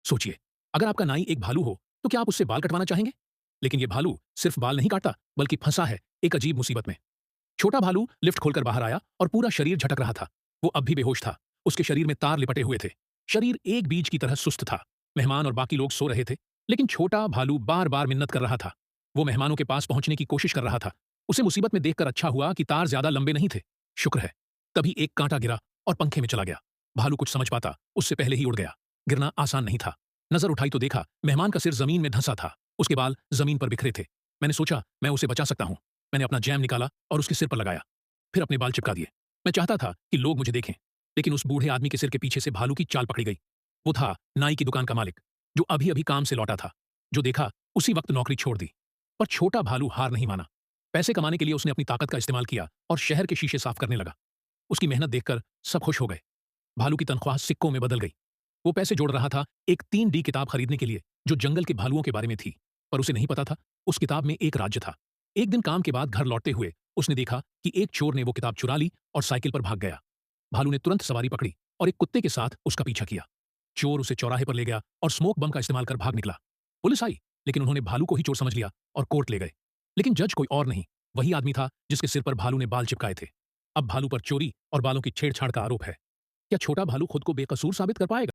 सोचिए, अगर आपका नाई एक भालू हो, तो क्या आप उससे बाल कटवाना चाहेंगे? लेकिन ये भालू सिर्फ बाल नहीं काटता, बल्कि फंसा है एक अजीब मुसीबत में। छोटा भालू लिफ्ट खोलकर बाहर आया और पूरा शरीर झटक रहा था। वो अब भी बेहोश था। उसके शरीर में तार लिपटे हुए थे। शरीर एक बीज की तरह सुस्त था। मेहमान और बाकी लोग सो रहे थे, लेकिन छोटा भालू बार-बार मिन्नत कर रहा था। वो मेहमानों के पास पहुंचने की कोशिश कर रहा था। उसे मुसीबत में देखकर अच्छा हुआ कि तार ज्यादा लंबे नहीं थे। शुक्र है। तभी एक कांटा गिरा और पंखे में चला गया। भालू कुछ समझ पाता, उससे पहले ही उड़ गया। गिरना आसान नहीं था। नजर उठाई तो देखा, मेहमान का सिर जमीन में धंसा था। उसके बाल जमीन पर बिखरे थे। मैंने सोचा, मैं उसे बचा सकता हूं। मैंने अपना जैम निकाला और उसके सिर पर लगाया। फिर अपने बाल चिपका दिए। मैं चाहता था कि लोग मुझे देखें, लेकिन उस बूढ़े आदमी के सिर के पीछे से भालू की चाल पकड़ी गई। वो था नाई की दुकान का मालिक, जो अभी-अभी काम से लौटा था। जो देखा, उसी वक्त नौकरी छोड़ दी। पर छोटा भालू हार नहीं माना। पैसे कमाने के लिए उसने अपनी ताकत का इस्तेमाल किया और शहर के शीशे साफ करने लगा। उसकी मेहनत देखकर सब खुश हो गए। भालू की तनख्वाह सिक्कों में बदल गई। वो पैसे जोड़ रहा था एक 3D किताब खरीदने के लिए, जो जंगल के भालुओं के बारे में थी। पर उसे नहीं पता था, उस किताब में एक राज्य था। एक दिन काम के बाद घर लौटते हुए उसने देखा कि एक चोर ने वो किताब चुरा ली और साइकिल पर भाग गया। भालू ने तुरंत सवारी पकड़ी और एक कुत्ते के साथ उसका पीछा किया। चोर उसे चौराहे पर ले गया और स्मोक बम का इस्तेमाल कर भाग निकला। पुलिस आई, लेकिन उन्होंने भालू को ही चोर समझ लिया और कोर्ट ले गए। लेकिन जज कोई और नहीं, वही आदमी था जिसके सिर पर भालू ने बाल चिपकाए थे। अब भालू पर चोरी और बालों की छेड़छाड़ का आरोप है। क्या छोटा भालू खुद को बेकसूर साबित कर पाएगा?